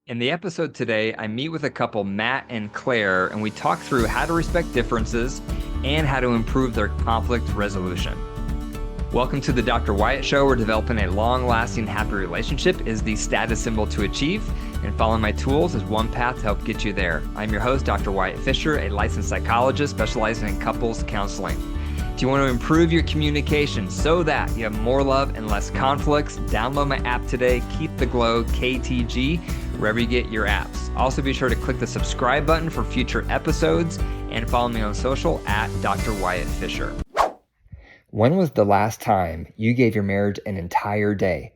In the episode today, I meet with a couple, Matt and Claire, and we talk through how to respect differences and how to improve their conflict resolution. Welcome to the Dr. Wyatt Show, where developing a long-lasting, happy relationship is the status symbol to achieve, and following my tools is one path to help get you there. I'm your host, Dr. Wyatt Fisher, a licensed psychologist specializing in couples counseling. Do you want to improve your communication so that you have more love and less conflicts? Download my app today, Keep the Glow, KTG, wherever you get your apps. Also, be sure to click the subscribe button for future episodes and follow me on social at Dr. Wyatt Fisher. When was the last time you gave your marriage an entire day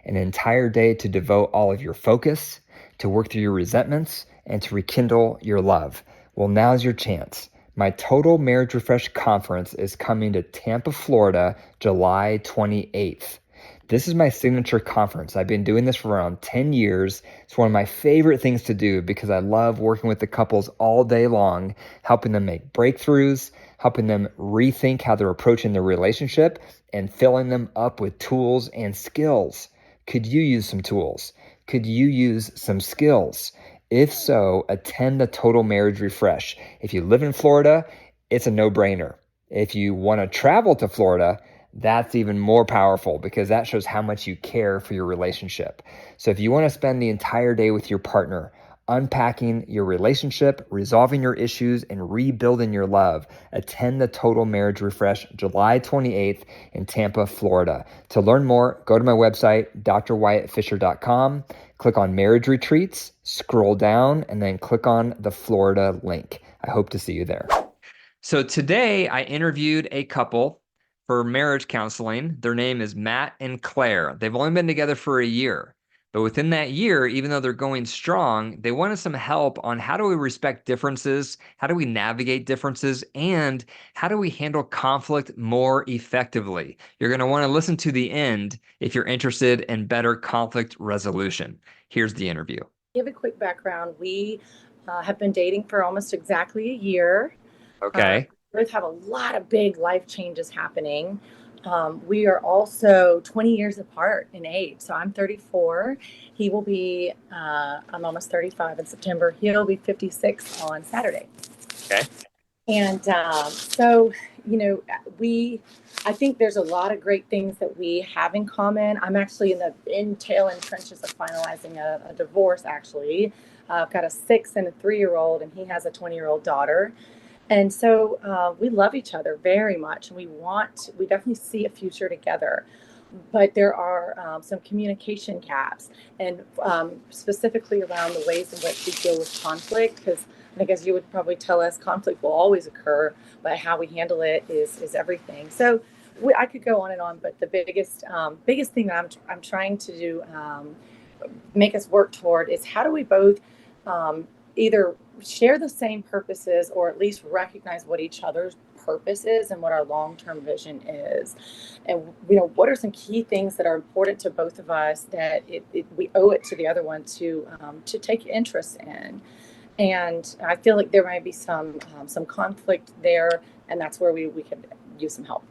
to devote all of your focus, to work through your resentments, and to rekindle your love? Well, now's your chance. My Total Marriage Refresh Conference is coming to Tampa, Florida, July 28th. This is my signature conference. I've been doing this for around 10 years. It's one of my favorite things to do because I love working with the couples all day long, helping them make breakthroughs, helping them rethink how they're approaching their relationship, and filling them up with tools and skills. Could you use some tools? Could you use some skills? If so, attend the Total Marriage Refresh. If you live in Florida, it's a no-brainer. If you want to travel to Florida, that's even more powerful because that shows how much you care for your relationship. So if you want to spend the entire day with your partner, unpacking your relationship, resolving your issues, and rebuilding your love, attend the Total Marriage Refresh July 28th in Tampa, Florida. To learn more, go to my website, drwyattfisher.com, click on Marriage Retreats, scroll down, and then click on the Florida link. I hope to see you there. So today I interviewed a couple for marriage counseling. Their name is Matt and Claire. They've only been together for a year. But within that year, even though they're going strong, they wanted some help on how do we respect differences, how do we navigate differences, and how do we handle conflict more effectively. You're going to want to listen to the end if you're interested in better conflict resolution. Here's the interview. Give a quick background. We have been dating for almost exactly a year. Okay. We both have a lot of big life changes happening. We are also 20 years apart in age. So I'm 34. He will be, I'm almost 35 in September. He'll be 56 on Saturday. Okay. And so, I think there's a lot of great things that we have in common. I'm actually in the tail end trenches of finalizing a divorce, actually. I've got a 6 and a 3-year-old, and he has a 20-year-old daughter. And so we love each other very much. We definitely see a future together, but there are some communication gaps, and specifically around the ways in which we deal with conflict, because I think, as you would probably tell us, conflict will always occur, but how we handle it is everything. So I could go on and on, but the biggest thing that I'm trying to do, make us work toward, is how do we both either share the same purposes, or at least recognize what each other's purpose is and what our long-term vision is. And, what are some key things that are important to both of us that we owe it to the other one to take interest in. And I feel like there might be some conflict there, and that's where we could use some help.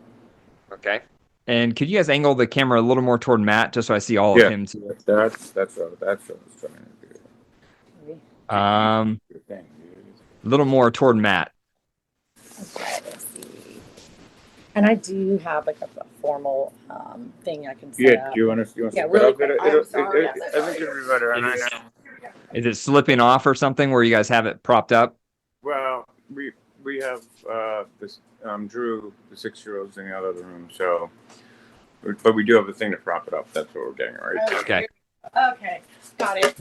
Okay. And could you guys angle the camera a little more toward Matt, just so I see all of him too? That's what I was trying to do. A little more toward Matt. Okay, let's see. And I do have like a formal thing I can set up. Do you want to? Yeah, really quick. I'm sorry. I think it'll be better. And I know. Is it slipping off or something where you guys have it propped up? Well, we have this Drew, the 6-year-old's in the other room, so, but we do have a thing to prop it up. That's what we're getting right. Okay. Okay, got it.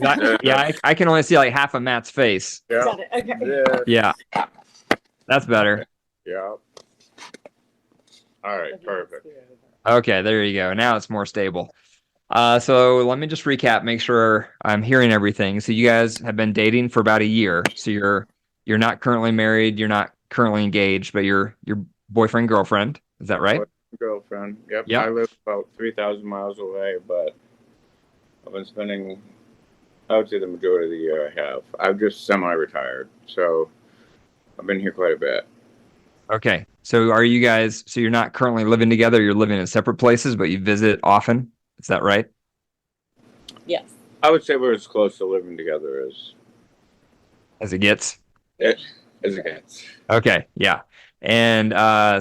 I can only see like half of Matt's face. Yeah. Got it. Okay. Yeah. That's better. Yeah. All right. Perfect. Okay, there you go. Now it's more stable. So let me just recap, make sure I'm hearing everything. So you guys have been dating for about a year. So you're not currently married, you're not currently engaged, but you're your boyfriend, girlfriend. Is that right? Girlfriend. Yep. Yep. I live about 3,000 miles away, but I've been spending, I would say, the majority of the year I have. I'm just semi-retired, so I've been here quite a bit. Okay. So you're not currently living together, you're living in separate places, but you visit often. Is that right? Yes. I would say we're as close to living together as it gets? as it gets. Okay, yeah. And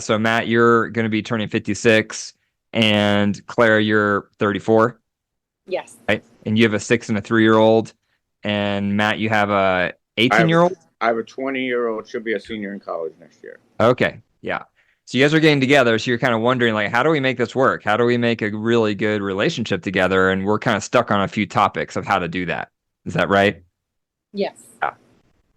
so Matt, you're going to be turning 56, and Claire, you're 34, Yes. right? And you have a 6 and a 3-year-old, and Matt, you have a 18-year-old. I have a 20-year-old. She'll be a senior in college next year. Okay, yeah. So you guys are getting together, so you're kind of wondering, like, how do we make this work? How do we make a really good relationship together? And we're kind of stuck on a few topics of how to do that. Is that right? Yes. Yeah.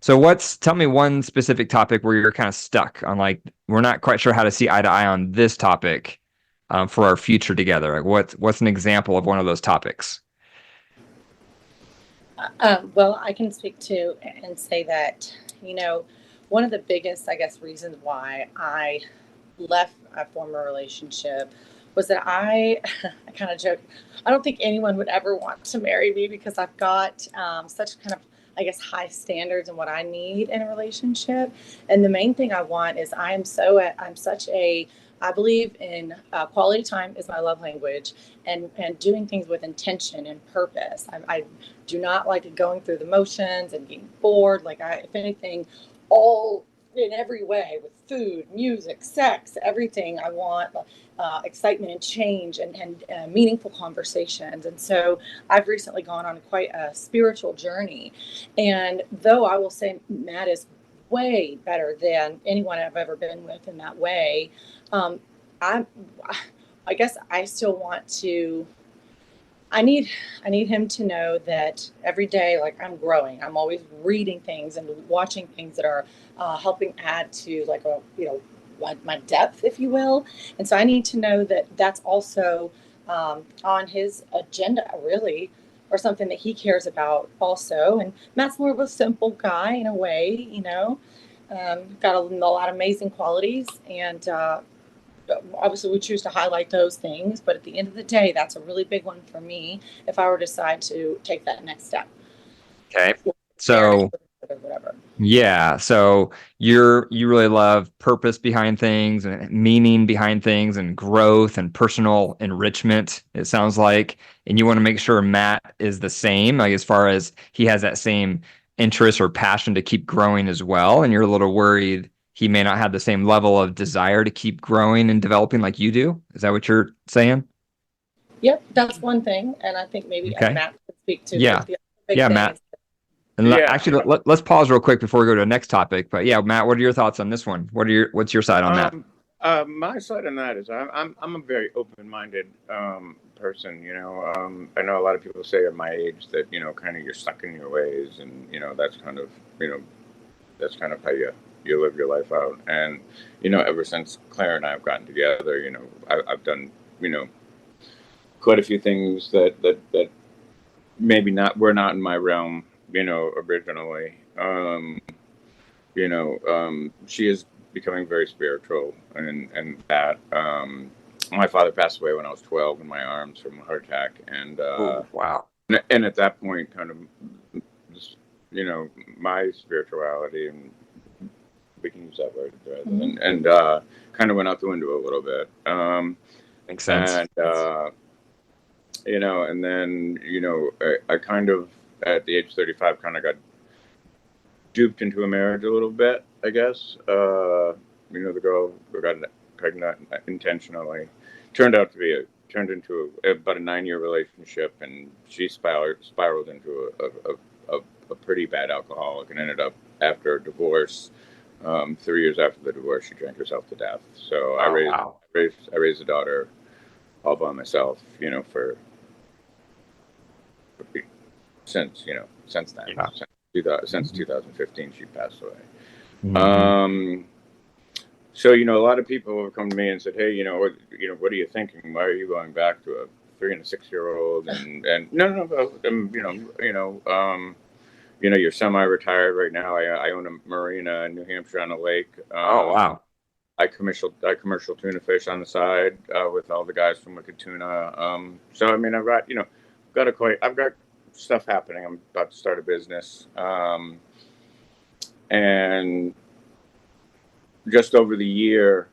So tell me one specific topic where you're kind of stuck on, like, we're not quite sure how to see eye to eye on this topic for our future together. Like, what's an example of one of those topics? Well, I can speak to and say that, one of the biggest, I guess, reasons why I left a former relationship was that I kind of joke, I don't think anyone would ever want to marry me because I've got such kind of, I guess, high standards in what I need in a relationship. And the main thing I want is I believe in quality time is my love language, and doing things with intention and purpose. I do not like going through the motions and getting bored. If anything, all in every way, with food, music, sex, everything. I want excitement and change and meaningful conversations. And so I've recently gone on quite a spiritual journey. And though I will say Matt is way better than anyone I've ever been with in that way, I guess I still want to. I need him to know that every day, like, I'm growing. I'm always reading things and watching things that are helping add to, like, my depth, if you will. And so I need to know that that's also on his agenda, really, or something that he cares about also. And Matt's more of a simple guy in a way, got a lot of amazing qualities, and obviously we choose to highlight those things, but at the end of the day, that's a really big one for me if I were to decide to take that next step. Okay. So whatever. Yeah, so you really love purpose behind things and meaning behind things and growth and personal enrichment, it sounds like. And you want to make sure Matt is the same, like, as far as he has that same interest or passion to keep growing as well. And you're a little worried he may not have the same level of desire to keep growing and developing like you do. Is that what you're saying? Yep, that's one thing. And I think maybe Okay. Matt could speak to Yeah. the other big Yeah, thing Matt. is- And Yeah. actually, let's pause real quick before we go to the next topic. But yeah, Matt, what are your thoughts on this one? What's your side on that? My side on that is I'm a very open-minded person. I know a lot of people say at my age that kind of you're stuck in your ways, and that's kind of how you live your life out. And ever since Claire and I have gotten together, I've done quite a few things that maybe were not in my realm, originally. She is becoming very spiritual, and that my father passed away when I was 12 in my arms from a heart attack, and Oh, wow. and at that point, kind of, just, my spirituality, and we can use that word, and kind of went out the window a little bit. Makes sense. And and then I kind of, at the age of 35, kind of got duped into a marriage a little bit, I guess. The girl who got pregnant intentionally turned into about a 9-year relationship, and she spiraled into a pretty bad alcoholic, and ended up, after a divorce, 3 years after the divorce, she drank herself to death. So I raised a daughter all by myself, since then. Yeah. Since 2015, she passed away. Mhm. So a lot of people have come to me and said, "Hey, what are you thinking? Why are you going back to a 3 and a 6-year-old?" And no, you're semi-retired right now. I own a marina in New Hampshire on a lake. Oh, wow. I commercial tuna fish on the side with all the guys from Wicked Tuna. So I mean, I've got stuff happening. I'm about to start a business, and just over the year,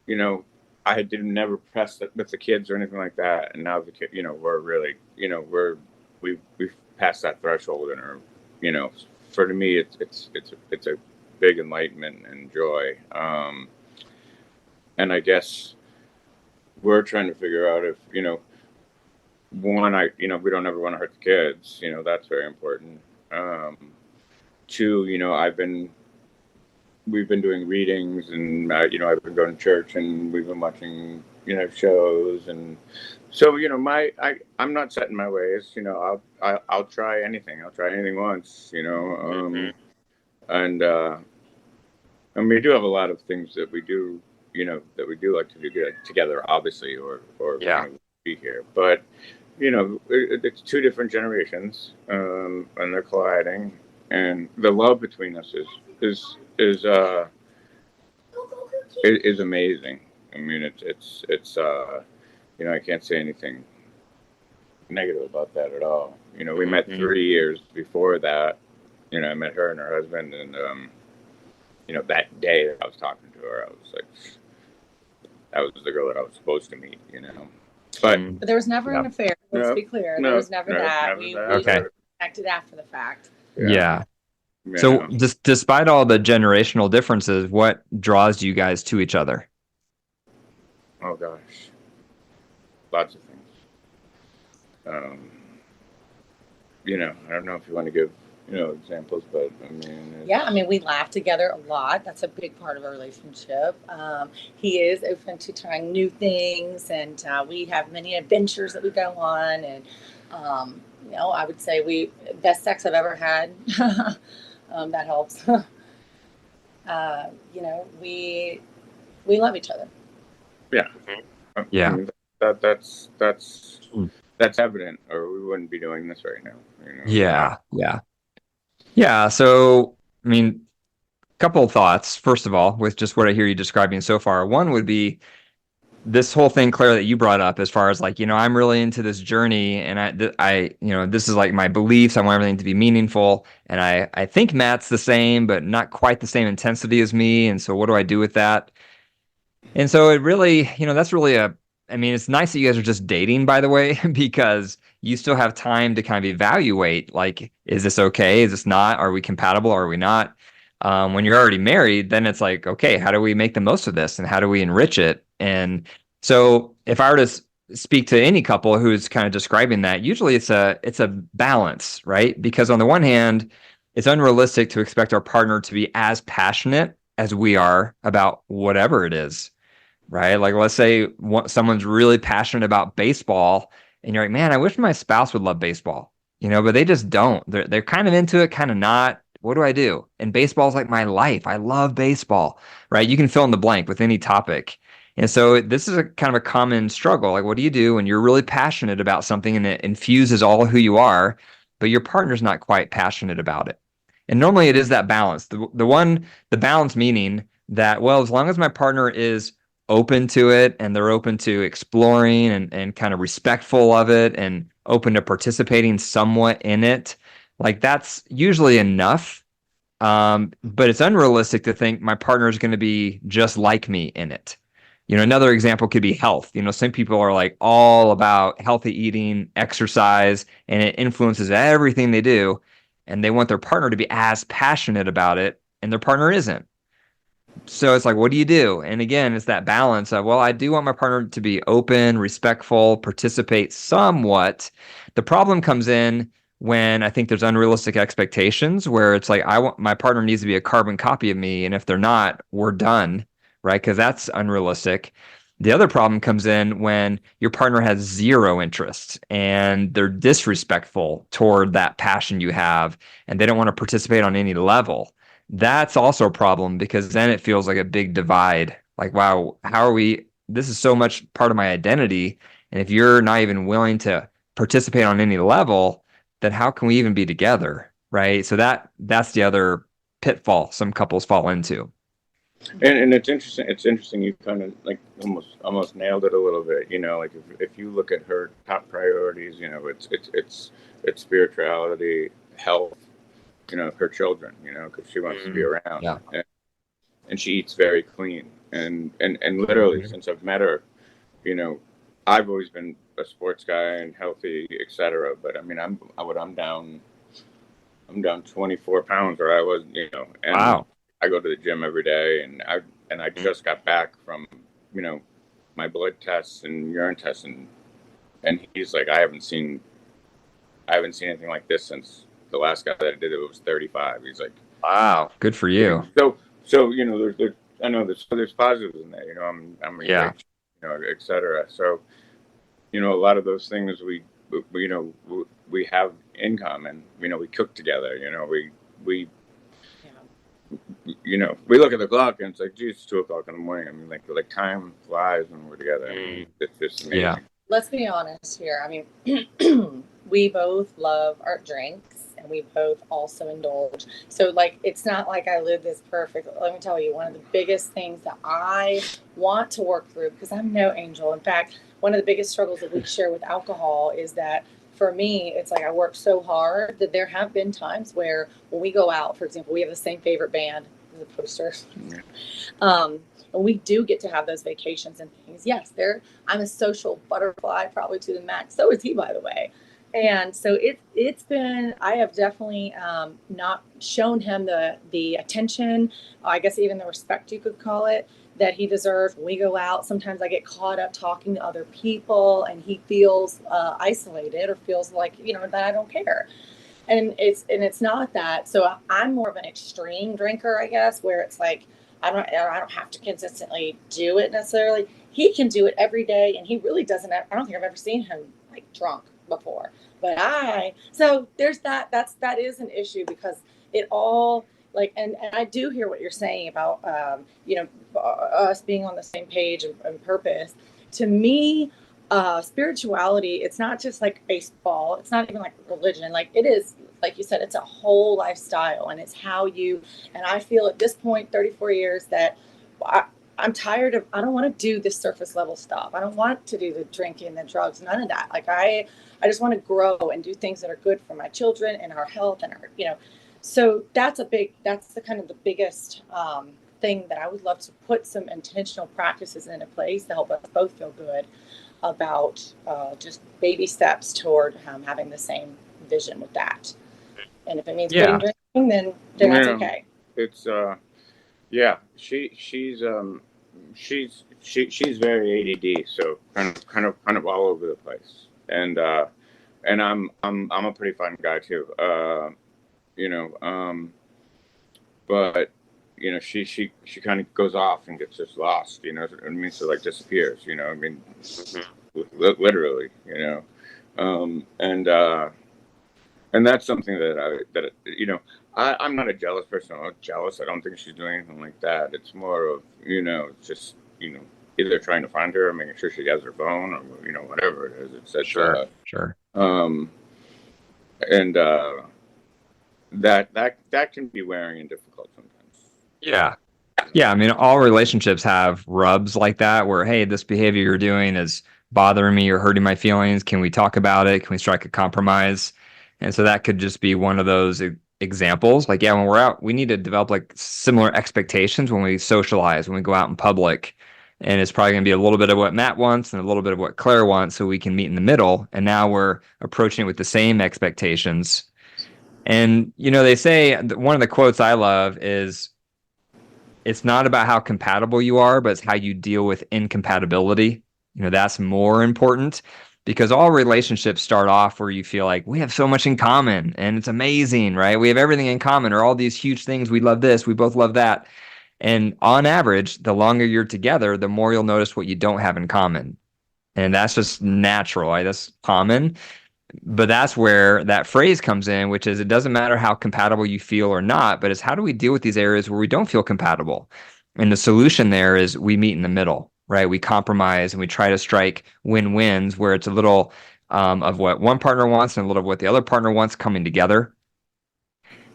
I never pressed it with the kids or anything like that. And now the kid, we're really, we've passed that threshold and are, you know, for me, it's a big enlightenment and joy. And I guess we're trying to figure out if, you know, one, we don't ever want to hurt the kids, you know, that's very important. Two, you know, we've been doing readings, and you know, I've been going to church, and we've been watching, you know, shows, and so, you know, I'm not set in my ways. You know, I'll try anything. I'll try anything once. You know, and we do have a lot of things that we do. You know, that we do like to do together, obviously, or Yeah. you know, be here, but. You know, it's two different generations, and they're colliding, and the love between us is amazing. I mean, it's you know, I can't say anything negative about that at all. You know, we met 3 years before that. You know, I met her and her husband, and you know, that day that I was talking to her, I was like, that was the girl that I was supposed to meet. You know. But there was never an affair. Let's be clear. There was never that. We Okay. connected after the fact. Yeah. So despite all the generational differences, what draws you guys to each other? Oh gosh, lots of things. You know, I don't know if you want to give, you know, examples, but I mean, yeah, I mean, we laugh together a lot. That's a big part of our relationship. He is open to trying new things, and we have many adventures that we go on. And you know, I would say best sex I've ever had. That helps. You know, we love each other. Yeah. Yeah. I mean, that's evident, or we wouldn't be doing this right now. You know? Yeah. Yeah. Yeah. So, I mean, a couple of thoughts. First of all, with just what I hear you describing so far, one would be this whole thing, Claire, that you brought up as far as like, you know, I'm really into this journey, and I, you know, this is like my beliefs. I want everything to be meaningful. And I think Matt's the same, but not quite the same intensity as me. And so what do I do with that? And so it really, you know, that's really I mean, it's nice that you guys are just dating, by the way, because you still have time to kind of evaluate, like, is this okay? Is this not? Are we compatible? Are we not? When you're already married, then it's like, okay, how do we make the most of this, and how do we enrich it? And so if I were to speak to any couple who's kind of describing that, usually it's a balance, right? Because on the one hand, it's unrealistic to expect our partner to be as passionate as we are about whatever it is. Right? Like, let's say someone's really passionate about baseball, and you're like, man, I wish my spouse would love baseball, you know, but they just don't. They're kind of into it, kind of not. What do I do? And baseball's like my life. I love baseball, right? You can fill in the blank with any topic. And so this is a kind of a common struggle. Like, what do you do when you're really passionate about something and it infuses all who you are, but your partner's not quite passionate about it? And normally it is that balance. The balance meaning that, well, as long as my partner is open to it, and they're open to exploring and kind of respectful of it, and open to participating somewhat in it, like, that's usually enough. But it's unrealistic to think my partner is going to be just like me in it. You know, another example could be health. You know, some people are like all about healthy eating, exercise, and it influences everything they do, and they want their partner to be as passionate about it, and their partner isn't. So it's like, what do you do? And again, it's that balance of, well, I do want my partner to be open, respectful, participate somewhat. The problem comes in when I think there's unrealistic expectations, where it's like, my partner needs to be a carbon copy of me, and if they're not, we're done, right? Because that's unrealistic. The other problem comes in when your partner has zero interest and they're disrespectful toward that passion you have, and they don't want to participate on any level. That's also a problem, because then it feels like a big divide. Like, wow, this is so much part of my identity. And if you're not even willing to participate on any level, then how can we even be together? Right. So that's the other pitfall some couples fall into. And it's interesting. It's interesting. You kind of like almost nailed it a little bit. You know, like if you look at her top priorities, you know, it's spirituality, health, you know, her children, you know, because she wants to be around. Yeah. And she eats very clean. And literally, since I've met her, you know, I've always been a sports guy and healthy, etc. But I mean, I'm down 24 pounds, or I was, and Wow. I go to the gym every day, and I just got back from, my blood tests and urine tests, and he's like, I haven't seen anything like this since the last guy that did it was 35. He's like, Wow. Good for you. so there's I know there's positives in that. I'm a Yeah. etc. So a lot of those things we have in common. We cook together. We we look at the clock and it's like, geez, it's 2 o'clock in the morning. I mean, like time flies when we're together. It's just amazing. Yeah. Let's be honest here. I mean, we both love our drinks and we both also indulge. So, like, it's not like I live this perfect. Let me tell you, one of the biggest things that I want to work through, because I'm no angel. In fact, one of the biggest struggles that we share with alcohol is that for me, it's like I work so hard that there have been times where when we go out, for example, we have the same favorite band as a poster. And we do get to have those vacations and things. Yes, I'm a social butterfly, probably to the max. So is he, by the way. And so it's been, I have definitely not shown him the attention, I guess even the respect you could call it, that he deserves. When we go out, sometimes I get caught up talking to other people and he feels isolated or feels like, that I don't care. And it's not that. So I'm more of an extreme drinker, I guess, where it's like, I don't have to consistently do it necessarily. He can do it every day, and he really doesn't. I don't think I've ever seen him like drunk before. But so there's that. That is an issue because it all like, and I do hear what you're saying about us being on the same page and purpose. To me, spirituality, it's not just like baseball. It's not even like religion. Like it is. Like you said, it's a whole lifestyle and it's how and I feel at this point, 34 years, that I'm tired of, I don't want to do this surface level stuff. I don't want to do the drinking, the drugs, none of that. Like I just want to grow and do things that are good for my children and our health and our, so that's the kind of the biggest thing that I would love to put some intentional practices into place to help us both feel good about just baby steps toward having the same vision with that. And if it means quitting drinking, then that's okay. It's she's very ADD, so kind of all over the place. And I'm a pretty fun guy too. But she kind of goes off and gets just lost. It means so like disappears. I mean, literally. And that's something that I'm not a jealous person. I'm not jealous. I don't think she's doing anything like that. It's more of, just, either trying to find her or making sure she has her phone or, whatever it is. It's Sure. And that can be wearing and difficult sometimes. Yeah. Yeah. I mean, all relationships have rubs like that where, hey, this behavior you're doing is bothering me or hurting my feelings. Can we talk about it? Can we strike a compromise? And so that could just be one of those examples. Like, yeah, when we're out, we need to develop like similar expectations when we socialize, when we go out in public. And it's probably going to be a little bit of what Matt wants and a little bit of what Claire wants so we can meet in the middle. And now we're approaching it with the same expectations. And, they say, one of the quotes I love is, it's not about how compatible you are, but it's how you deal with incompatibility. That's more important. Because all relationships start off where you feel like we have so much in common and it's amazing, right? We have everything in common or all these huge things. We love this. We both love that. And on average, the longer you're together, the more you'll notice what you don't have in common. And that's just natural. Right? That's common. But that's where that phrase comes in, which is it doesn't matter how compatible you feel or not, but it's how do we deal with these areas where we don't feel compatible? And the solution there is we meet in the middle. Right, we compromise and we try to strike win-wins where it's a little of what one partner wants and a little of what the other partner wants coming together.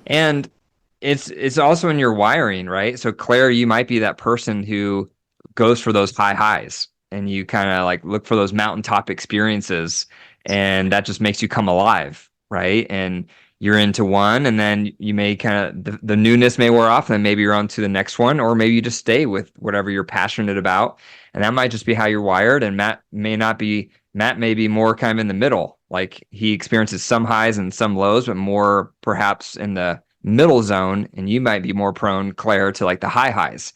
And it's also in your wiring, right? So Claire, you might be that person who goes for those high highs and you kind of like look for those mountaintop experiences, and that just makes you come alive, right? And you're into one, and then you may kind of the newness may wear off, and then maybe you're on to the next one, or maybe you just stay with whatever you're passionate about, and that might just be how you're wired. And Matt may be more kind of in the middle, like he experiences some highs and some lows, but more perhaps in the middle zone, and you might be more prone, Claire, to like the high highs.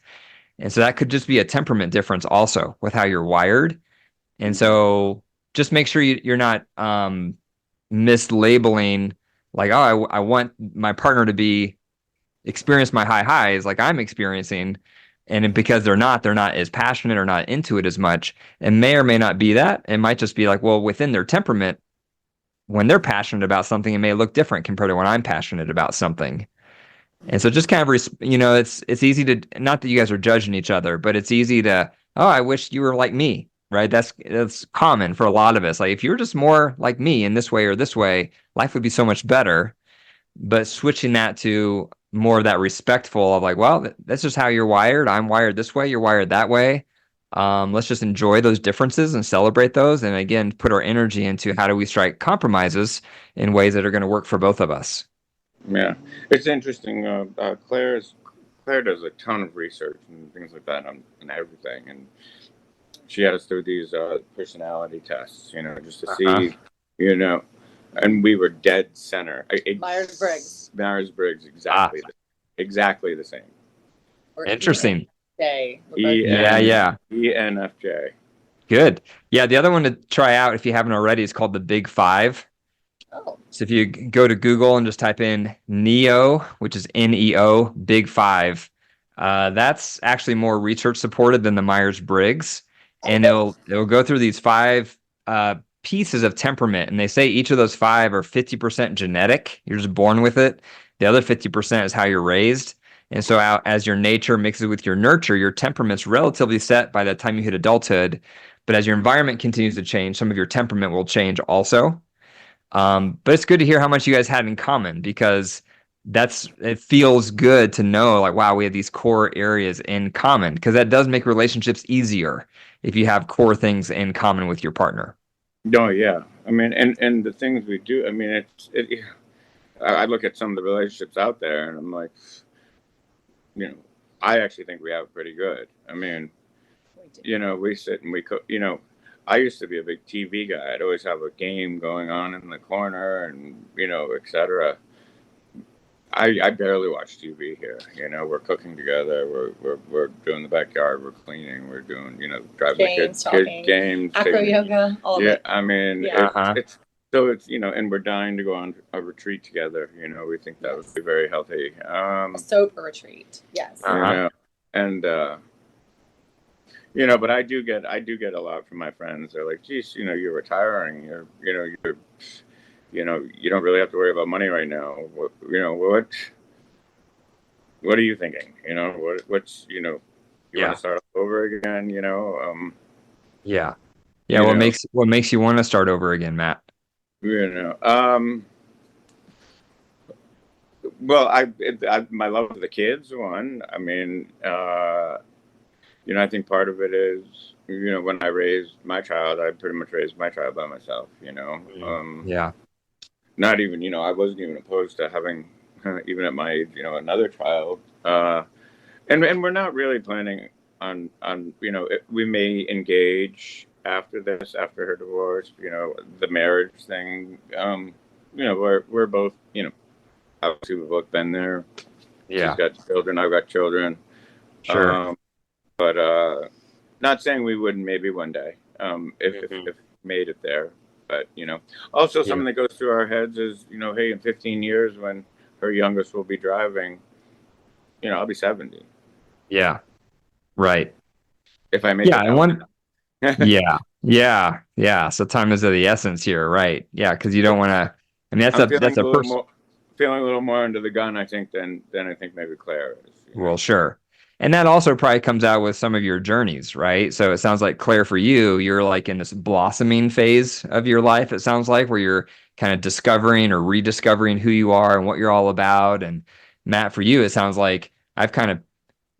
And so that could just be a temperament difference also with how you're wired. And so just make sure you're not mislabeling like, oh, I want my partner to be experience my high highs like I'm experiencing. And because they're not as passionate or not into it as much. It may or may not be that. It might just be like, well, within their temperament, when they're passionate about something, it may look different compared to when I'm passionate about something. And so just kind of, it's easy to, not that you guys are judging each other, but it's easy to, oh, I wish you were like me, right? That's common for a lot of us. Like if you're just more like me in this way or this way, life would be so much better. But switching that to more of that respectful of like, well, that's just how you're wired. I'm wired this way. You're wired that way. Let's just enjoy those differences and celebrate those. And again, put our energy into how do we strike compromises in ways that are going to work for both of us. Yeah, it's interesting. Claire does a ton of research and things like that on everything, and she had us do these personality tests, just to see, and we were dead center. Myers-Briggs. Myers-Briggs, exactly the same. Or Interesting. ENFJ. ENFJ. Good. Yeah, the other one to try out if you haven't already is called the Big Five. Oh. So if you go to Google and just type in NEO, which is NEO, Big Five, that's actually more research supported than the Myers-Briggs. And it'll go through these 5 pieces of temperament. And they say each of those 5 are 50% genetic. You're just born with it. The other 50% is how you're raised. And so as your nature mixes with your nurture, your temperament's relatively set by the time you hit adulthood. But as your environment continues to change, some of your temperament will change also. But it's good to hear how much you guys had in common, because it feels good to know like, wow, we have these core areas in common, because that does make relationships easier if you have core things in common with your partner. Oh yeah. I mean, and the things we do, I mean, I look at some of the relationships out there and I'm like, I actually think we have it pretty good. I mean, we sit and we cook, I used to be a big TV guy. I'd always have a game going on in the corner and, et cetera. I barely watch TV here. We're cooking together. We're doing the backyard. We're cleaning. We're doing, driving Games, the kids games. Acro yoga. All of it. I mean, Yeah. it's and we're dying to go on a retreat together. We think that would be very healthy. A sober retreat. Yes. And but I do get a lot from my friends. They're like, geez, you're retiring. You don't really have to worry about money right now. What are you thinking? What's you want to start over again? Yeah. What makes you want to start over again, Matt? Well, my love for the kids, one. I mean, I think part of it is, when I raised my child, I pretty much raised my child by myself, Yeah. Not even, I wasn't even opposed to having, even at my age, another child. And we're not really planning on, we may engage after her divorce, the marriage thing. We're both, obviously we've both been there. Yeah. She's got children, I've got children. Sure. But not saying we wouldn't maybe one day, if made it there. But, also something that goes through our heads is, hey, in 15 years when her youngest will be driving, I'll be 70. Yeah. Right. If I make it. Yeah. So time is of the essence here, right? Yeah, because you don't want to. I mean, that's a person feeling a little more under the gun, I think, than I think maybe Claire is. Well, sure. And that also probably comes out with some of your journeys, right? So it sounds like, Claire, for you're like in this blossoming phase of your life, it sounds like, where you're kind of discovering or rediscovering who you are and what you're all about. And Matt, for you, it sounds like I've kind of,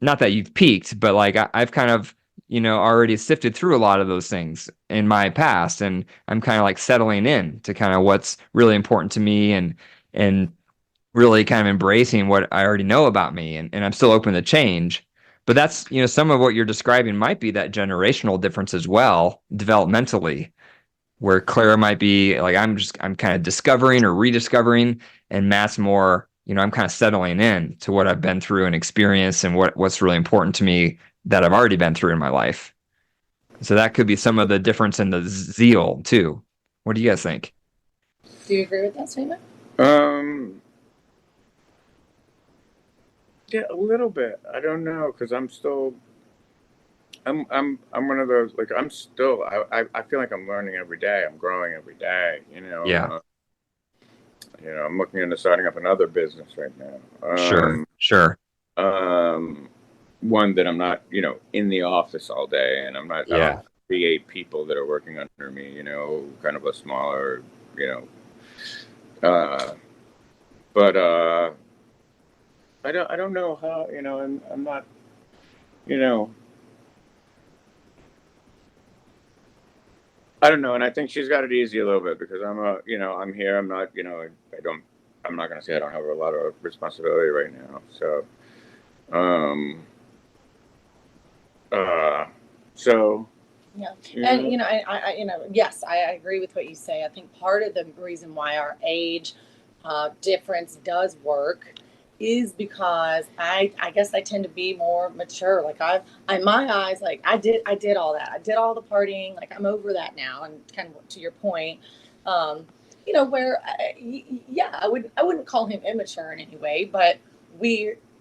not that you've peaked, but like I've kind of, already sifted through a lot of those things in my past. And I'm kind of like settling in to kind of what's really important to me and really kind of embracing what I already know about me, and I'm still open to change. But that's, some of what you're describing might be that generational difference as well, developmentally, where Clara might be like, I'm kind of discovering or rediscovering, and Matt's more, I'm kind of settling in to what I've been through and experienced and what's really important to me that I've already been through in my life. So that could be some of the difference in the zeal too. What do you guys think? Do you agree with that statement? Yeah, a little bit. I don't know, because I'm one of those, like, I feel like I'm learning every day. I'm growing every day. Yeah, I'm looking into starting up another business right now. sure. One that I'm not, in the office all day, and I don't Yeah. have 8 people that are working under me. Kind of a smaller, but I don't know how. I'm not, you know. I don't know, and I think she's got it easy a little bit, because I'm here. I'm not, I'm not going to say I don't have a lot of responsibility right now. So, um, so, Yeah. you And know, yes, I agree with what you say. I think part of the reason why our age difference does work is because I guess I tend to be more mature. Like in my eyes, like I did all that. I did all the partying. Like I'm over that now. And kind of to your point, where yeah, I wouldn't call him immature in any way, but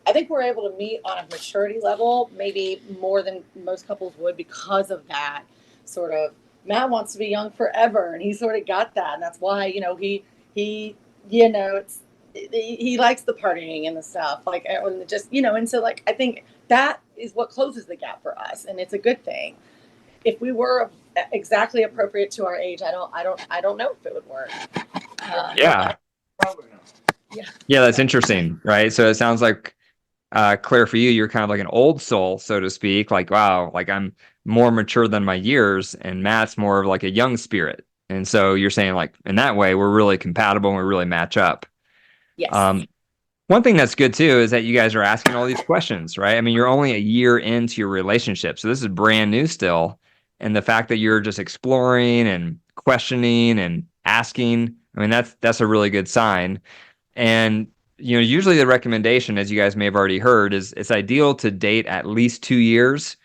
I think we're able to meet on a maturity level, maybe more than most couples would, because of that sort of. Matt wants to be young forever, and he sort of got that, and that's why he it's he likes the partying and the stuff, like, and just and so, like, I think that is what closes the gap for us, and it's a good thing. If we were exactly appropriate to our age, I don't know if it would work. Yeah. probably not. Yeah, that's interesting, right? So it sounds like, Claire, for you, you're kind of like an old soul, so to speak. Like, wow, like I'm more mature than my years, and Matt's more of like a young spirit. And so you're saying, like, in that way, we're really compatible and we really match up. Yes. One thing that's good too is that you guys are asking all these questions, right? I mean, you're only a year into your relationship, so this is brand new still. And the fact that you're just exploring and questioning and asking, I mean, that's a really good sign. And usually the recommendation, as you guys may have already heard, is it's ideal to date at least 2 years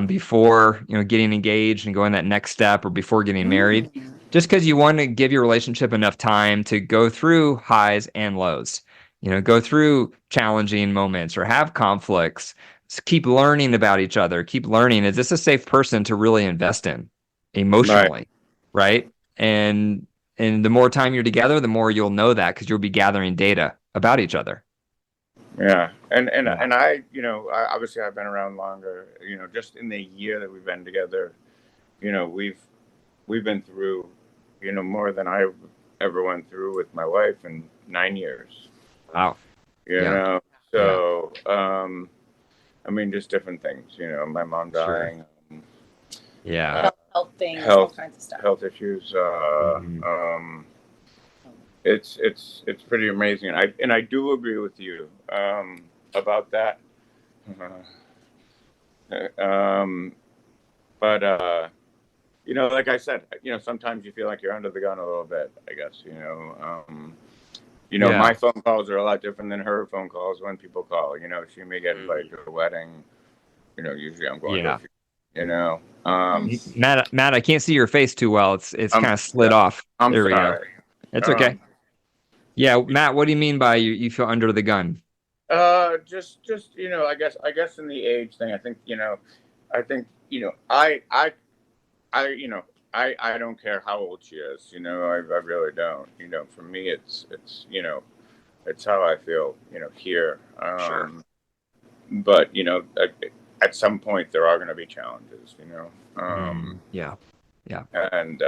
before getting engaged and going that next step, or before getting married, just because you want to give your relationship enough time to go through highs and lows, go through challenging moments or have conflicts. Keep learning about each other. Keep learning. Is this a safe person to really invest in emotionally, right? And the more time you're together, the more you'll know that, because you'll be gathering data about each other. Yeah, and Yeah. obviously I've been around longer. Just in the year that we've been together, we've been through, more than I ever went through with my wife in 9 years. Wow. You Yeah. know, so I mean, just different things. My mom Sure. dying, Yeah. Health things, all kinds of stuff. health issues. Mhm. It's pretty amazing, and I do agree with you about that. But like I said, sometimes you feel like you're under the gun a little bit, I guess. Yeah. My phone calls are a lot different than her phone calls when people call. She may get invited to a wedding. Usually I'm going to a few, Matt, I can't see your face too well. It's I'm kind of slid off. I'm There we go. sorry. It's okay. Yeah, Matt, what do you mean by you feel under the gun? Just I guess in the age thing, I think I don't care how old she is. I really don't. For me, it's it's how I feel. Here. Sure. But at some point there are going to be challenges. Yeah. And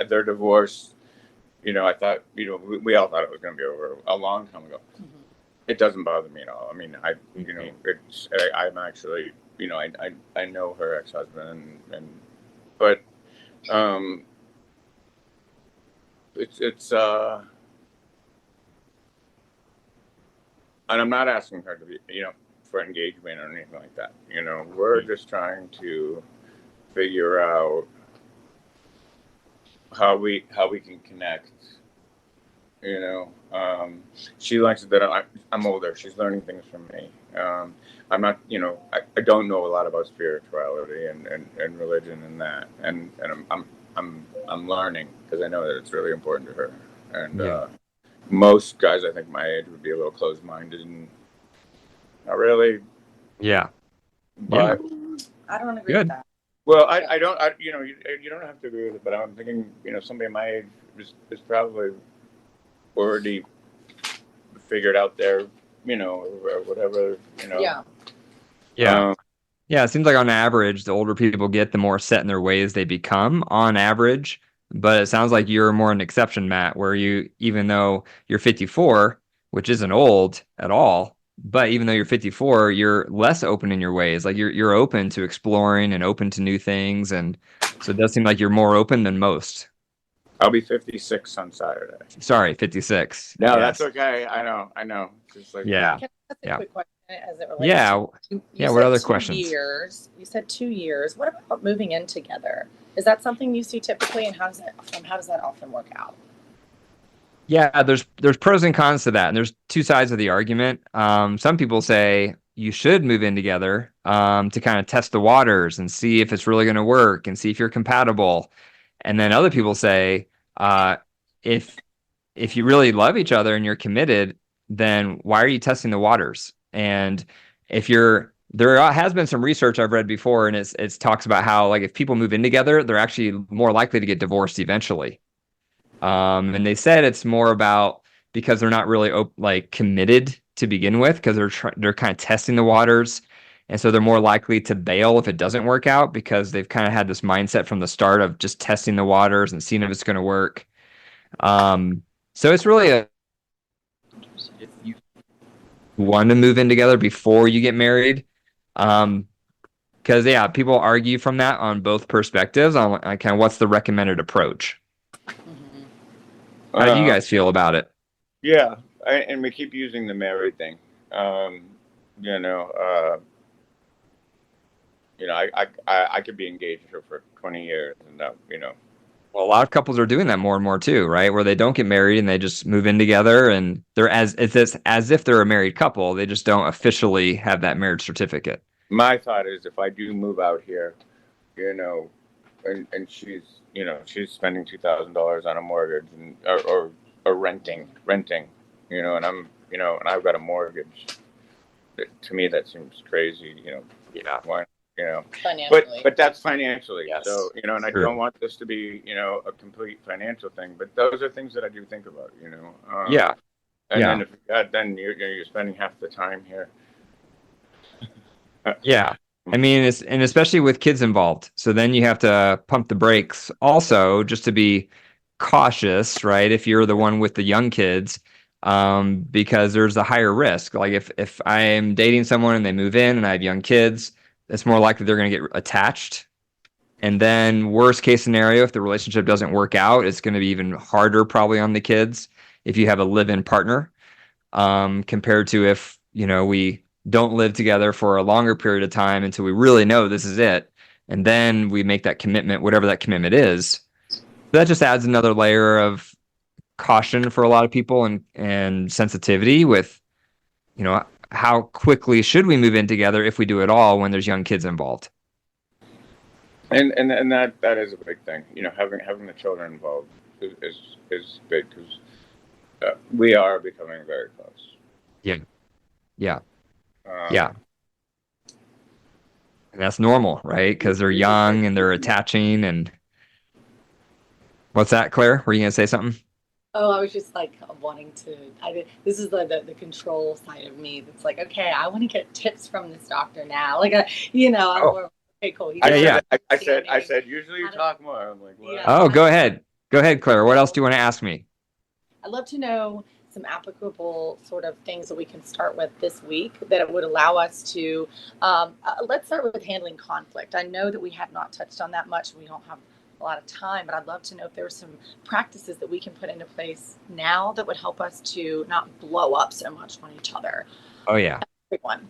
their divorce. I thought we all thought it was going to be over a long time ago. Mhm. It doesn't bother me at all. I mean, I'm actually, I know her ex-husband, but it's and I'm not asking her to be, for engagement or anything like that. We're just trying to figure out how we can connect. She likes that I'm older. She's learning things from me. I'm not, I don't know a lot about spirituality and religion and that, and I'm learning because I know that it's really important to her. And most guys, I think my age, would be a little closed-minded and not really. Yeah. But I don't agree Good. with that. well, I don't. You don't have to agree with it, but I'm thinking, somebody my age is probably already figured out their, or whatever, Yeah. Yeah. Yeah, it seems like on average, the older people get, the more set in their ways they become on average. But it sounds like you're more an exception, Matt, where even though you're 54, which isn't old at all, but even though you're 54, you're less open in your ways. Like you're open to exploring and open to new things. And so it does seem like you're more open than most. I'll be 56 on Saturday. Sorry, 56. No, Yes. that's okay. I know. It's just like, Yeah. Can I ask a Yeah. quick question as it relates Yeah. to you Yeah, what said other 2 questions? years. You said 2 years. What about moving in together? Is that something you see typically, and how does that often work out? Yeah, there's pros and cons to that, and there's two sides of the argument. Some people say you should move in together to kind of test the waters and see if it's really going to work and see if you're compatible. And then other people say if you really love each other and you're committed, then why are you testing the waters? And there has been some research I've read before, and it talks about how, like, if people move in together, they're actually more likely to get divorced eventually. And they said it's more about because they're not really committed to begin with, because they're kind of testing the waters, and so they're more likely to bail if it doesn't work out because they've kind of had this mindset from the start of just testing the waters and seeing if it's going to work. So it's really if you want to move in together before you get married, because people argue from that on both perspectives on kind of what's the recommended approach. How do you guys feel about it? Yeah, and we keep using the married thing. I could be engaged for 20 years, and Well, a lot of couples are doing that more and more too, right? Where they don't get married and they just move in together, and they're as if they're a married couple. They just don't officially have that marriage certificate. My thought is, if I do move out here, and she's spending $2,000 on a mortgage and or renting, and I'm, and I've got a mortgage. To me, that seems crazy. Yeah. Why? Financially. But that's financially. Yes. So, and I True. don't want this to be, a complete financial thing, but those are things that I do think about, Yeah. And Yeah. then you're spending half the time here. Yeah. I mean, and especially with kids involved. So then you have to pump the brakes also, just to be cautious, right? If you're the one with the young kids, because there's a higher risk. Like if I am dating someone and they move in and I have young kids, it's more likely they're going to get attached. And then worst case scenario, if the relationship doesn't work out, it's going to be even harder probably on the kids if you have a live-in partner, compared to if, we don't live together for a longer period of time until we really know this is it. And then we make that commitment, whatever that commitment is. That just adds another layer of caution for a lot of people and sensitivity with, how quickly should we move in together if we do at all when there's young kids involved. And that is a big thing. Having the children involved is big, because we are becoming very close. Yeah. Yeah. Um, Yeah. And that's normal, right? Because they're young and they're attaching. And what's that, Claire? Were you going to say something? Oh, I was just like wanting to. This is the control side of me. That's like, okay, I want to get tips from this doctor now. Like, okay, cool. Yeah. I said, usually you talk more. I'm like, what? Yeah. Oh, go ahead. Go ahead, Claire. What else do you want to ask me? I'd love to know some applicable sort of things that we can start with this week that would allow us to, let's start with handling conflict. I know that we have not touched on that much. We don't have a lot of time, but I'd love to know if there were some practices that we can put into place now that would help us to not blow up so much on each other. Oh yeah. Big one.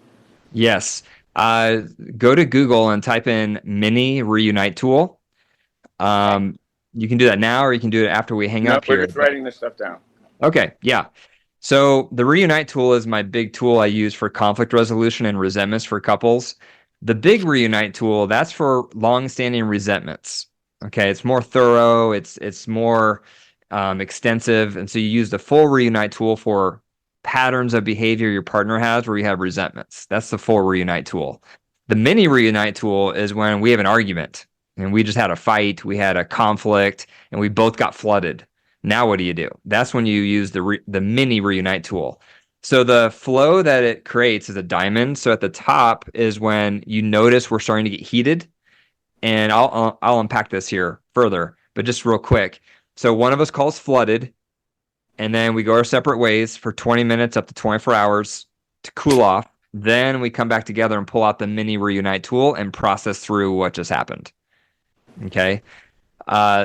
Yes. Go to Google and type in mini reunite tool. You can do that now, or you can do it after we hang up here. We're just writing this stuff down. Okay, yeah. So the reunite tool is my big tool I use for conflict resolution and resentments for couples. The big reunite tool, that's for long-standing resentments. Okay, it's more thorough, it's more extensive, and so you use the full reunite tool for patterns of behavior your partner has where you have resentments. That's the full reunite tool. The mini reunite tool is when we have an argument and we just had a fight, we had a conflict, and we both got flooded. Now what do? That's when you use the mini reunite tool. So the flow that it creates is a diamond. So at the top is when you notice we're starting to get heated. And I'll unpack this here further, but just real quick. So one of us calls flooded, and then we go our separate ways for 20 minutes up to 24 hours to cool off. Then we come back together and pull out the mini reunite tool and process through what just happened. Okay.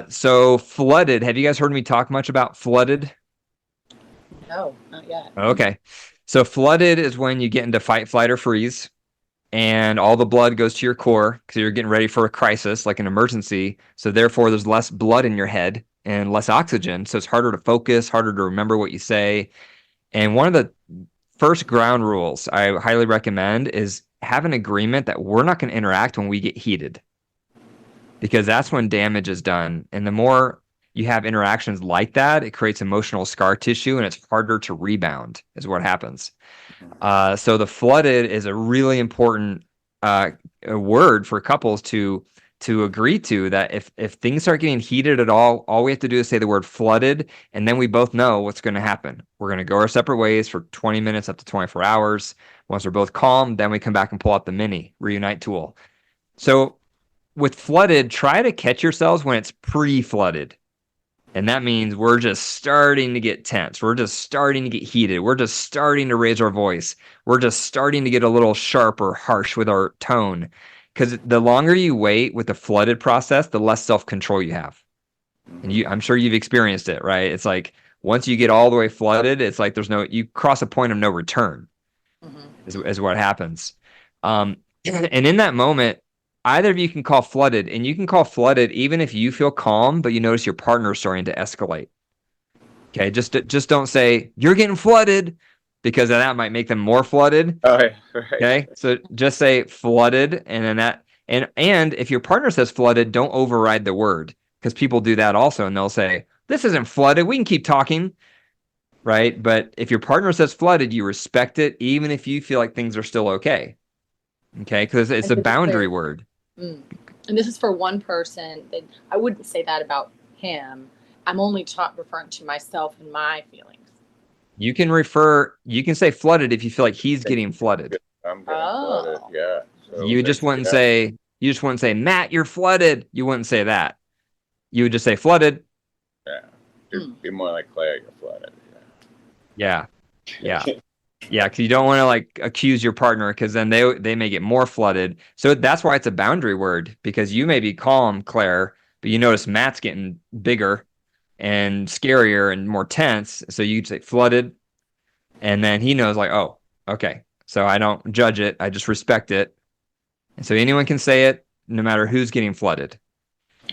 So flooded, have you guys heard me talk much about flooded? No, not yet. Okay. So flooded is when you get into fight, flight, or freeze, and all the blood goes to your core because you're getting ready for a crisis, like an emergency. So therefore, there's less blood in your head and less oxygen. So it's harder to focus, harder to remember what you say. And one of the first ground rules I highly recommend is have an agreement that we're not going to interact when we get heated, because that's when damage is done. And the more you have interactions like that, it creates emotional scar tissue, and it's harder to rebound is what happens. So the flooded is a really important word for couples to agree to, that if things start getting heated at all we have to do is say the word flooded, and then we both know what's going to happen. We're going to go our separate ways for 20 minutes up to 24 hours. Once we're both calm, then we come back and pull out the mini reunite tool. So with flooded, try to catch yourselves when it's pre-flooded. And that means we're just starting to get tense. We're just starting to get heated. We're just starting to raise our voice. We're just starting to get a little sharp or harsh with our tone. Because the longer you wait with the flooded process, the less self-control you have. And I'm sure you've experienced it, right? It's like once you get all the way flooded, it's like you cross a point of no return, is what happens. And in that moment, either of you can call flooded, and you can call flooded even if you feel calm, but you notice your partner is starting to escalate. Okay, just don't say you're getting flooded, because that might make them more flooded. Oh, yeah, right. Okay, so just say flooded, and then and if your partner says flooded, don't override the word, because people do that also, and they'll say this isn't flooded. We can keep talking, right? But if your partner says flooded, you respect it, even if you feel like things are still okay. Okay, because it's a boundary word. And this is for one person. I wouldn't say that about him. I'm only referring to myself and my feelings. You can say flooded if you feel like he's getting flooded. I'm getting flooded, yeah. So You just wouldn't say, Matt, you're flooded. You wouldn't say that. You would just say flooded. Yeah. It'd be more like Claire, you're flooded. Yeah. Yeah, because you don't want to like accuse your partner, because then they may get more flooded. So that's why it's a boundary word, because you may be calm, Claire, but you notice Matt's getting bigger and scarier and more tense. So you say flooded, and then he knows like, oh, okay. So I don't judge it. I just respect it. And so anyone can say it, no matter who's getting flooded.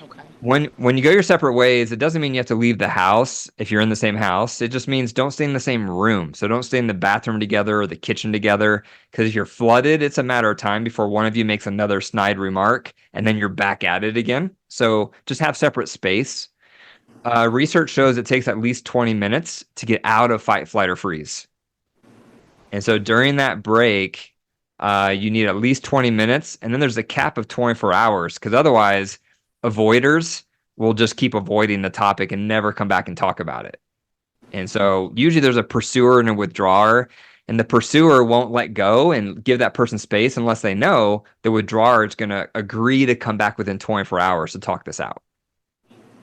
Okay. When you go your separate ways, it doesn't mean you have to leave the house if you're in the same house. It just means don't stay in the same room. So don't stay in the bathroom together or the kitchen together, because if you're flooded, it's a matter of time before one of you makes another snide remark, and then you're back at it again. So just have separate space. Research shows it takes at least 20 minutes to get out of fight, flight, or freeze. And so during that break, you need at least 20 minutes, and then there's a cap of 24 hours, because otherwise avoiders will just keep avoiding the topic and never come back and talk about it. And so usually there's a pursuer and a withdrawer, and the pursuer won't let go and give that person space unless they know the withdrawer is going to agree to come back within 24 hours to talk this out.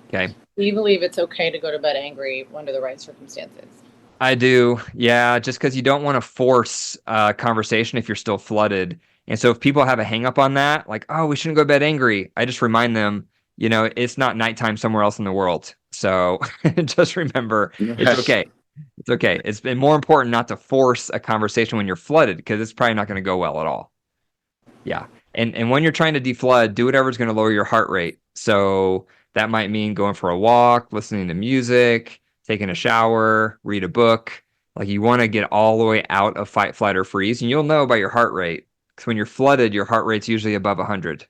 Okay. Do you believe it's okay to go to bed angry under the right circumstances? I do. Yeah. Just because you don't want to force a conversation if you're still flooded. And so if people have a hang up on that, like, oh, we shouldn't go to bed angry, I just remind them, it's not nighttime somewhere else in the world. So just remember, it's okay. It's okay. It's been more important not to force a conversation when you're flooded, because it's probably not going to go well at all. Yeah. And when you're trying to deflood, do whatever's going to lower your heart rate. So that might mean going for a walk, listening to music, taking a shower, read a book. Like, you want to get all the way out of fight, flight, or freeze. And you'll know by your heart rate, because when you're flooded, your heart rate's usually above 100.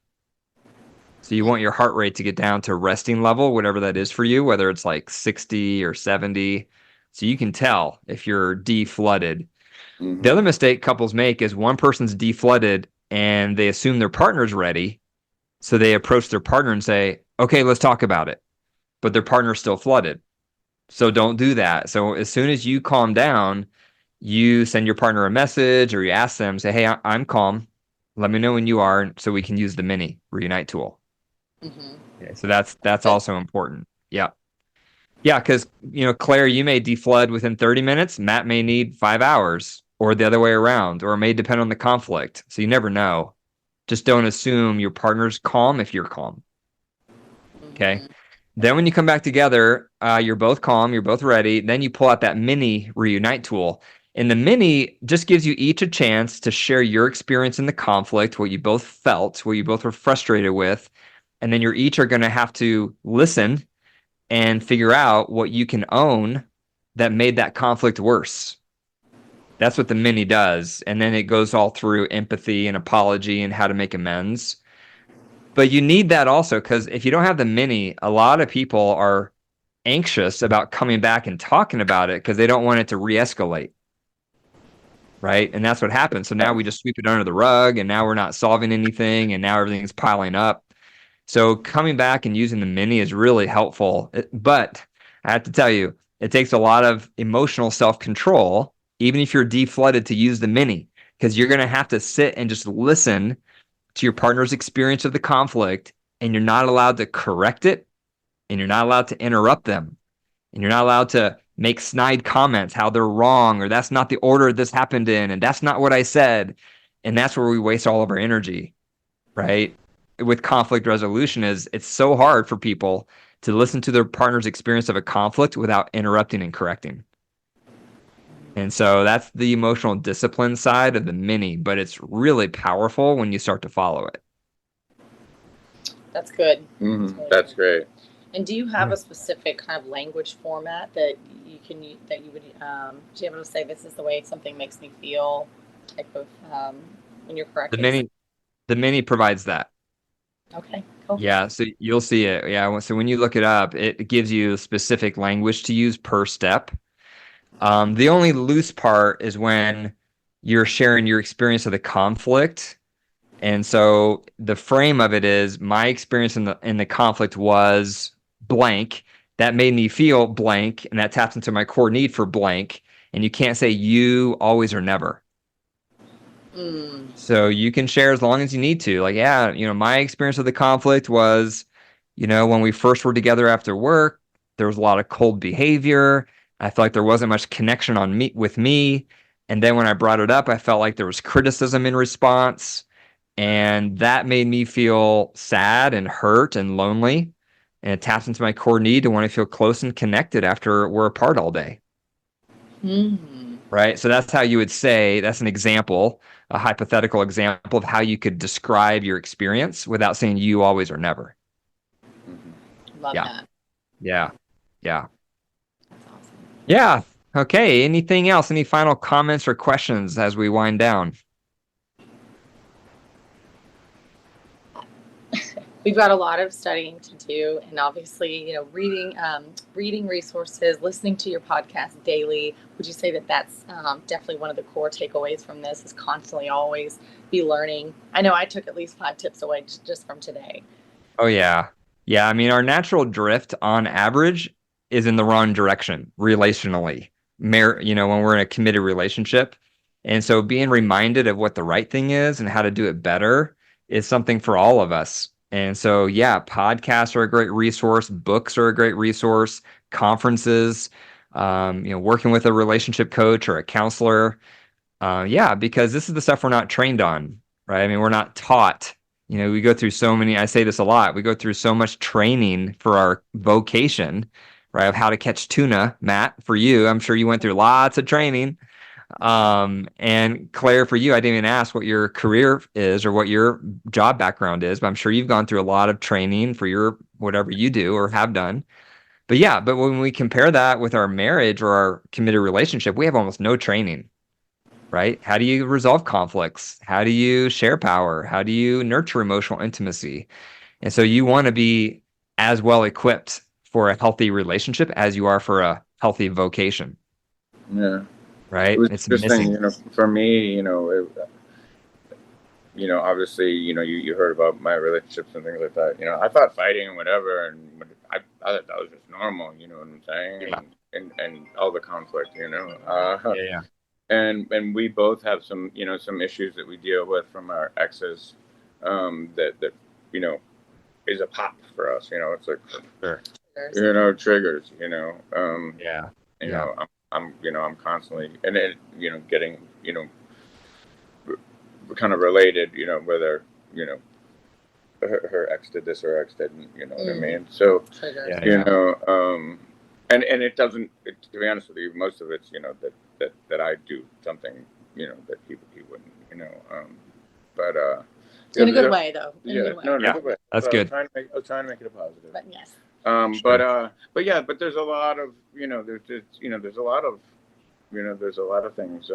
So you want your heart rate to get down to resting level, whatever that is for you, whether it's like 60 or 70. So you can tell if you're deflooded. Mhm. The other mistake couples make is one person's deflooded and they assume their partner's ready. So they approach their partner and say, okay, let's talk about it. But their partner's still flooded. So don't do that. So as soon as you calm down, you send your partner a message, or you ask them, say, hey, I'm calm. Let me know when you are, so we can use the mini Reunite tool. Mm-hmm. Okay, so that's also important. Yeah. Yeah, because, Claire, you may deflood within 30 minutes. Matt may need 5 hours, or the other way around, or it may depend on the conflict. So you never know. Just don't assume your partner's calm if you're calm. Okay. Mm-hmm. Then when you come back together, you're both calm, you're both ready. Then you pull out that mini Reunite tool. And the mini just gives you each a chance to share your experience in the conflict, what you both felt, what you both were frustrated with. And then you're each are going to have to listen and figure out what you can own that made that conflict worse. That's what the mini does. And then it goes all through empathy and apology and how to make amends. But you need that also, because if you don't have the mini, a lot of people are anxious about coming back and talking about it because they don't want it to re-escalate. Right? And that's what happens. So now we just sweep it under the rug, and now we're not solving anything, and now everything's piling up. So coming back and using the mini is really helpful. But I have to tell you, it takes a lot of emotional self-control, even if you're deflooded, to use the mini, because you're going to have to sit and just listen to your partner's experience of the conflict, and you're not allowed to correct it, and you're not allowed to interrupt them, and you're not allowed to make snide comments how they're wrong, or that's not the order this happened in, and that's not what I said. And that's where we waste all of our energy, right? With conflict resolution, is it's so hard for people to listen to their partner's experience of a conflict without interrupting and correcting. And so that's the emotional discipline side of the mini, but it's really powerful when you start to follow it. That's good. Mm-hmm. That's great. And do you have a specific kind of language format that you can that you would be able to say, this is the way something makes me feel, type of when you're correcting? The mini provides that. Okay, cool. Yeah, so you'll see it. Yeah, so when you look it up, it gives you specific language to use per step. The only loose part is when you're sharing your experience of the conflict. And so the frame of it is, my experience in the conflict was blank. That made me feel blank, and that taps into my core need for blank. And you can't say you, always, or never. So you can share as long as you need to. Like, yeah, my experience of the conflict was, when we first were together after work, there was a lot of cold behavior. I felt like there wasn't much connection with me. And then when I brought it up, I felt like there was criticism in response. And that made me feel sad and hurt and lonely. And it taps into my core need to want to feel close and connected after we're apart all day. Mm-hmm. Right? So that's how you would say, that's an example, a hypothetical example of how you could describe your experience without saying you, always, or never. Love that. Yeah. That's awesome. Yeah. Okay. Anything else? Any final comments or questions as we wind down? We've got a lot of studying to do, and obviously, reading resources, listening to your podcast daily. Would you say that that's definitely one of the core takeaways from this, is constantly always be learning? I know I took at least 5 tips away just from today. Oh, yeah. Yeah. I mean, our natural drift on average is in the wrong direction relationally, when we're in a committed relationship. And so being reminded of what the right thing is and how to do it better is something for all of us. And so, yeah, podcasts are a great resource. Books are a great resource. Conferences, working with a relationship coach or a counselor. Because this is the stuff we're not trained on, right? I mean, we're not taught You know, we go through so many, I say this a lot, we go through so much training for our vocation, right? Of how to catch tuna. Matt, for you, I'm sure you went through lots of training. And Claire, for you, I didn't even ask what your career is or what your job background is, but I'm sure you've gone through a lot of training for your whatever you do or have done. But yeah, but when we compare that with our marriage or our committed relationship, we have almost no training, right? How do you resolve conflicts? How do you share power? How do you nurture emotional intimacy? And so you want to be as well equipped for a healthy relationship as you are for a healthy vocation. Yeah. Right? It was It's interesting, missing. for me, obviously, you heard about my relationships and things like that. I thought fighting and whatever, and I thought that was just normal. You know what I'm saying? Yeah. And all the conflict. Yeah. And we both have some issues that we deal with from our exes, that is a pop for us. It's like Sure. triggers. Yeah. I'm constantly getting kind of related, whether her ex did this or her ex didn't, what I mean. So and it doesn't. To be honest with you, most of it's that I do something that he wouldn't, but In a good way, though. In a yeah, good way. no, in a good way. That's So good. I was trying to make it a positive. But yes. Sure. But there's a lot of there's a lot of things.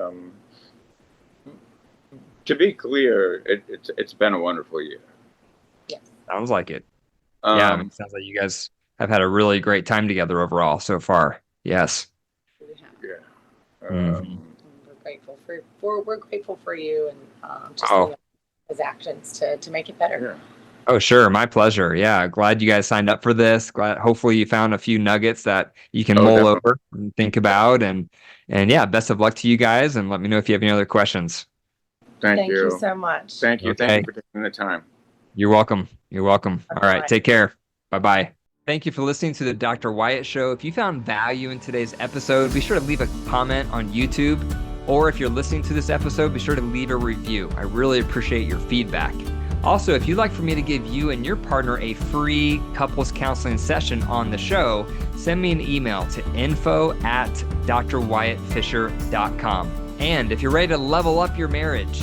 To be clear, it's been a wonderful year. Yes. Sounds like it. Yeah, it sounds like you guys have had a really great time together overall so far. Yes. We have. Yeah. Mhm. We're grateful we're grateful for you and just Oh. his actions to make it better. Yeah. Oh, sure. My pleasure. Yeah. Glad you guys signed up for this. Hopefully you found a few nuggets that you can mull Definitely. over and think about. And yeah, best of luck to you guys. And let me know if you have any other questions. Thank you. you so much. Thank you. Okay. Thank you for taking the time. You're welcome. You're welcome. All right. Bye-bye. Take care. Bye-bye. Thank you for listening to the Dr. Wyatt Show. If you found value in today's episode, be sure to leave a comment on YouTube. Or if you're listening to this episode, be sure to leave a review. I really appreciate your feedback. Also, if you'd like for me to give you and your partner a free couples counseling session on the show, send me an email to info@drwyattfisher.com. And if you're ready to level up your marriage,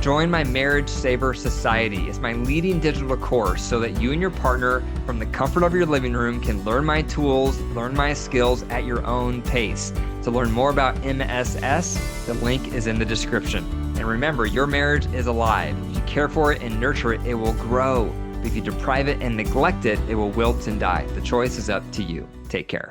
join my Marriage Saver Society. It's my leading digital course so that you and your partner from the comfort of your living room can learn my tools, learn my skills at your own pace. To learn more about MSS, the link is in the description. And remember, your marriage is alive. If you care for it and nurture it, it will grow. If you deprive it and neglect it, it will wilt and die. The choice is up to you. Take care.